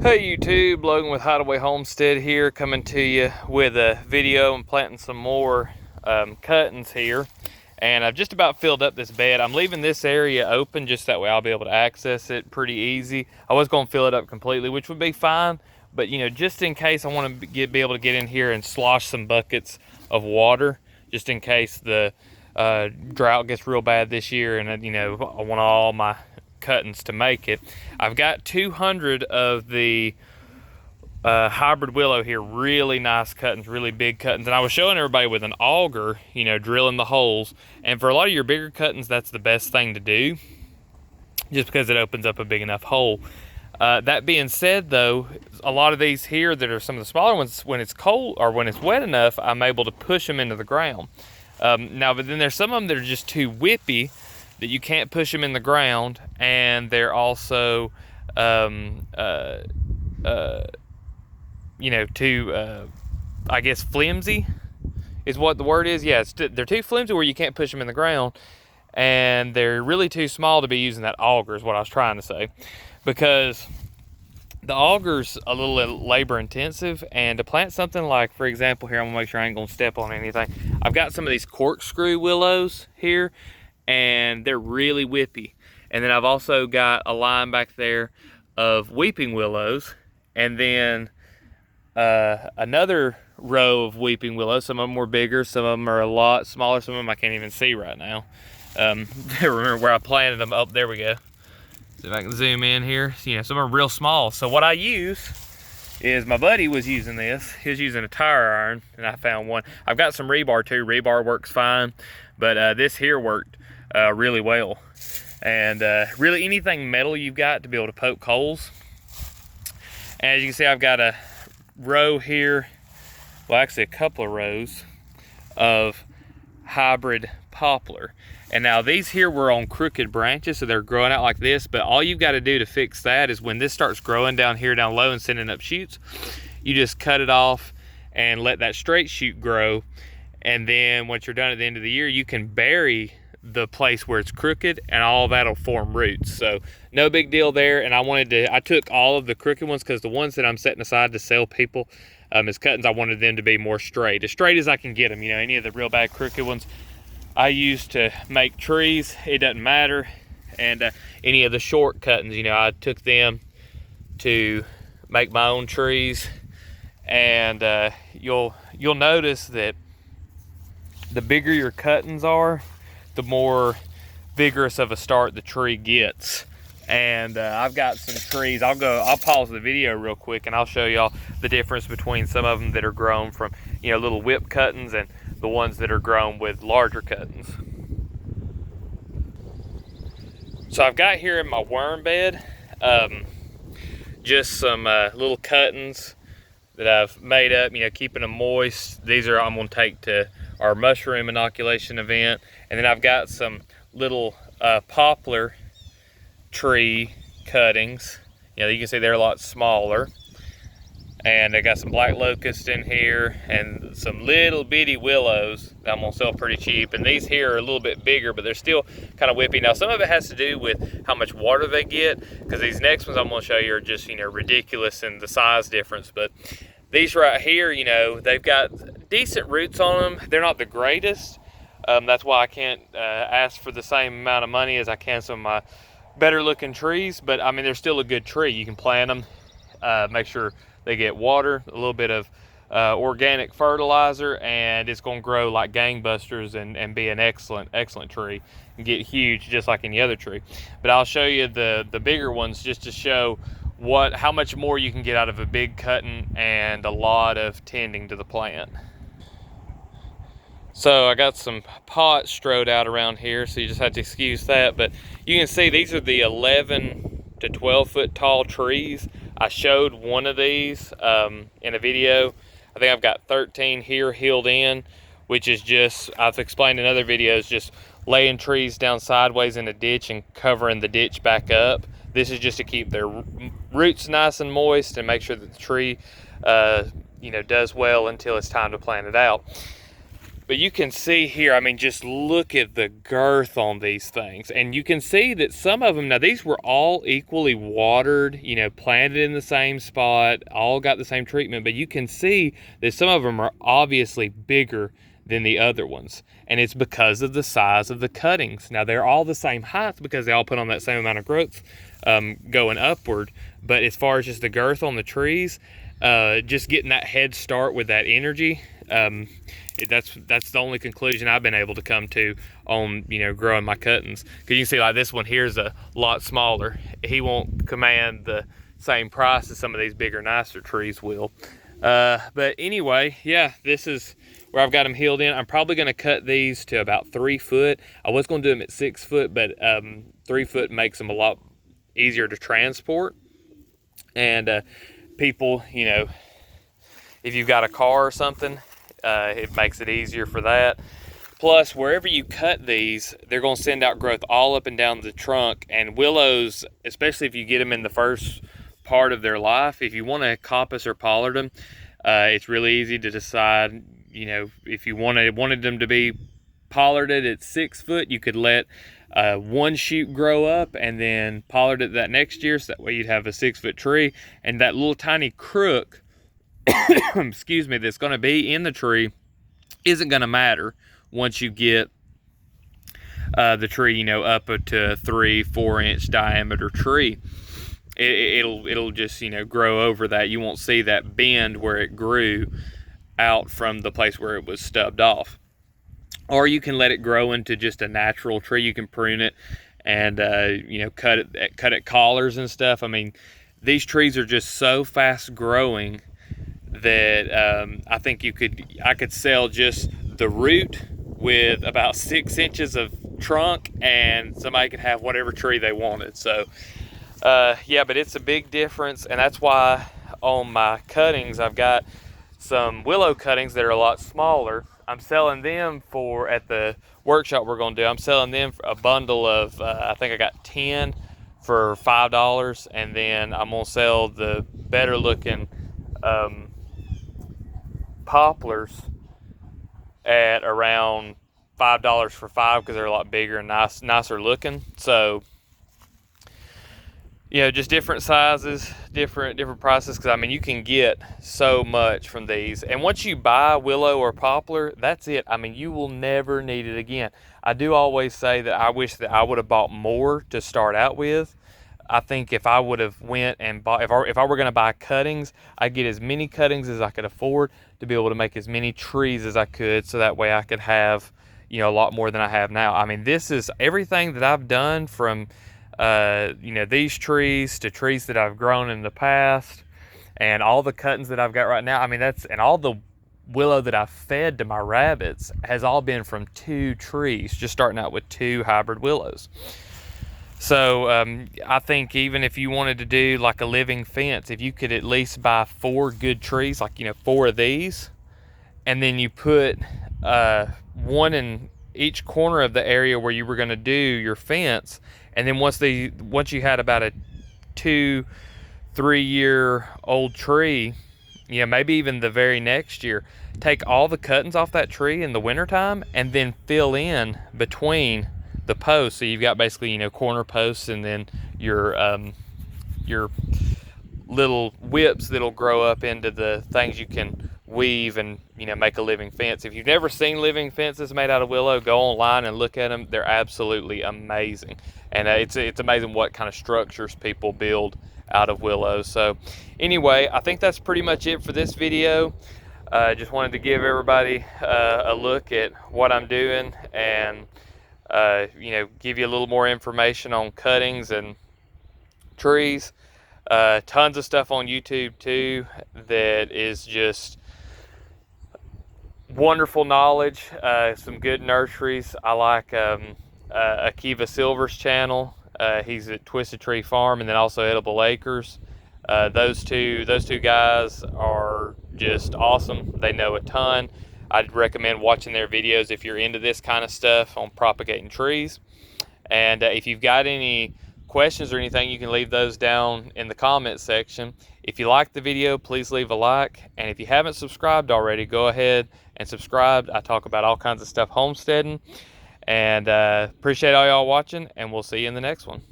Hey YouTube, Logan with Hideaway Homestead here, coming to you with a video and planting some more cuttings here. And I've just about filled up this bed. I'm leaving this area open just that way I'll be able to access it pretty easy. I was going to fill it up completely, which would be fine, but you know, just in case I want to be able to get in here and slosh some buckets of water, just in case the drought gets real bad this year, and you know, I want all my cuttings to make it. I've got 200 of the hybrid willow here, really nice cuttings, really big cuttings, and I was showing everybody with an auger, you know, drilling the holes. And for a lot of your bigger cuttings, that's the best thing to do, just because it opens up a big enough hole. That being said, though, a lot of these here that are some of the smaller ones, when it's cold or when it's wet enough, I'm able to push them into the ground. Now, but then there's some of them that are just too whippy that you can't push them in the ground, and they're also you know, too I guess flimsy is what the word is. Yeah, they're too flimsy where you can't push them in the ground, and they're really too small to be using that auger is what I was trying to say, because the auger's a little labor intensive. And to plant something like, for example, here, I'm gonna make sure I ain't gonna step on anything. I've got some of these corkscrew willows here, and they're really whippy. And then I've also got a line back there of weeping willows, and then another row of weeping willows. Some of them were bigger, some of them are a lot smaller, some of them I can't even see right now. Remember where I planted them. Oh, there we go. See if I can zoom in here. You know, some are real small. So what I use is, my buddy was using this. He was using a tire iron, and I found one. I've got some rebar too. Rebar works fine, but this here worked really well. And really anything metal you've got to be able to poke holes. And as you can see, I've got a row here, well, actually a couple of rows of hybrid poplar. And now these here were on crooked branches, so they're growing out like this. But all you've got to do to fix that is, when this starts growing down here down low and sending up shoots, you just cut it off and let that straight shoot grow. And then once you're done at the end of the year, you can bury the place where it's crooked, and all that'll form roots. So no big deal there. And I took all of the crooked ones, because the ones that I'm setting aside to sell people as cuttings, I wanted them to be more straight as I can get them. You know, any of the real bad crooked ones I use to make trees, it doesn't matter. And any of the short cuttings, you know, I took them to make my own trees. And you'll notice that the bigger your cuttings are, the more vigorous of a start the tree gets. And I've got some trees. I'll pause the video real quick and I'll show y'all the difference between some of them that are grown from, you know, little whip cuttings, and the ones that are grown with larger cuttings. So I've got here in my worm bed just some little cuttings that I've made up, you know, keeping them moist. These are I'm gonna take to our mushroom inoculation event. And then I've got some little poplar tree cuttings. You know, you can see they're a lot smaller. And I got some black locust in here, and some little bitty willows that I'm gonna sell pretty cheap. And these here are a little bit bigger, but they're still kind of whippy. Now, some of it has to do with how much water they get, because these next ones I'm gonna show you are just, you know, ridiculous in the size difference. But these right here, you know, they've got decent roots on them. They're not the greatest. That's why I can't ask for the same amount of money as I can some of my better looking trees. But I mean, they're still a good tree. You can plant them, make sure they get water, a little bit of organic fertilizer, and it's going to grow like gangbusters and be an excellent tree and get huge just like any other tree. But I'll show you the bigger ones, just to show how much more you can get out of a big cutting and a lot of tending to the plant. So I got some pots strode out around here, so you just have to excuse that. But you can see these are the 11 to 12 foot tall trees. I showed one of these in a video. I think I've got 13 here healed in, which is just, I've explained in other videos, just laying trees down sideways in a ditch and covering the ditch back up. This is just to keep their roots nice and moist and make sure that the tree you know, does well until it's time to plant it out. But you can see here, I mean, just look at the girth on these things. And you can see that some of them, now these were all equally watered, you know, planted in the same spot, all got the same treatment. But you can see that some of them are obviously bigger than the other ones. And it's because of the size of the cuttings. Now they're all the same height because they all put on that same amount of growth going upward. But as far as just the girth on the trees, just getting that head start with that energy, that's the only conclusion I've been able to come to on, you know, growing my cuttings. Because you can see like this one here is a lot smaller. He won't command the same price as some of these bigger, nicer trees will. But anyway, yeah, this is where I've got them healed in. I'm probably going to cut these to about 3 foot. I was going to do them at 6 foot, but 3 foot makes them a lot easier to transport. And people, you know, if you've got a car or something, it makes it easier for that. Plus, wherever you cut these, they're going to send out growth all up and down the trunk. And willows, especially if you get them in the first part of their life, if you want to coppice or pollard them, it's really easy to decide, you know, if you wanted them to be pollarded at 6 foot, you could let one shoot grow up and then pollard it that next year, so that way you'd have a 6 foot tree. And that little tiny crook excuse me, that's going to be in the tree isn't going to matter once you get the tree, you know, up to a 3-4 inch diameter tree. It'll just, you know, grow over that. You won't see that bend where it grew out from the place where it was stubbed off. Or you can let it grow into just a natural tree. You can prune it and you know, cut it collars and stuff. I mean, these trees are just so fast growing that I think I could sell just the root with about 6 inches of trunk, and somebody could have whatever tree they wanted. So yeah, but it's a big difference, and that's why on my cuttings I've got some willow cuttings that are a lot smaller. I'm selling them for, at the workshop we're going to do, I'm selling them for a bundle of I think I got 10 for $5, and then I'm going to sell the better looking poplars at around $5 for 5, because they're a lot bigger and nicer looking. So, you know, just different sizes, different prices, because I mean, you can get so much from these. And once you buy willow or poplar, that's it. I mean, you will never need it again. I do always say that I wish that I would have bought more to start out with. I think if I would have went and bought, if I were going to buy cuttings, I'd get as many cuttings as I could afford to be able to make as many trees as I could, so that way I could have, you know, a lot more than I have now. I mean, this is everything that I've done, from you know, these trees to trees that I've grown in the past, and all the cuttings that I've got right now. I mean, and all the willow that I've fed to my rabbits has all been from 2 trees, just starting out with 2 hybrid willows. So I think even if you wanted to do like a living fence, if you could at least buy 4 good trees, like, you know, 4 of these, and then you put one in each corner of the area where you were going to do your fence, and then once you had about a 2-3 year old tree, you know, maybe even the very next year, take all the cuttings off that tree in the wintertime and then fill in between the posts. So you've got basically, you know, corner posts, and then your little whips that'll grow up into the things you can weave and, you know, make a living fence. If you've never seen living fences made out of willow, go online and look at them. They're absolutely amazing. And it's amazing what kind of structures people build out of willow. So anyway, I think that's pretty much it for this video. Just wanted to give everybody a look at what I'm doing, and you know, give you a little more information on cuttings and trees. Tons of stuff on YouTube too that is just wonderful knowledge. Some good nurseries. I like Akiva Silver's channel. He's at Twisted Tree Farm, and then also Edible Acres. Those two guys are just awesome. They know a ton. I'd recommend watching their videos if you're into this kind of stuff on propagating trees. And if you've got any questions or anything, you can leave those down in the comment section. If you liked the video, please leave a like. And if you haven't subscribed already, go ahead and subscribe. I talk about all kinds of stuff homesteading. And appreciate all y'all watching, and we'll see you in the next one.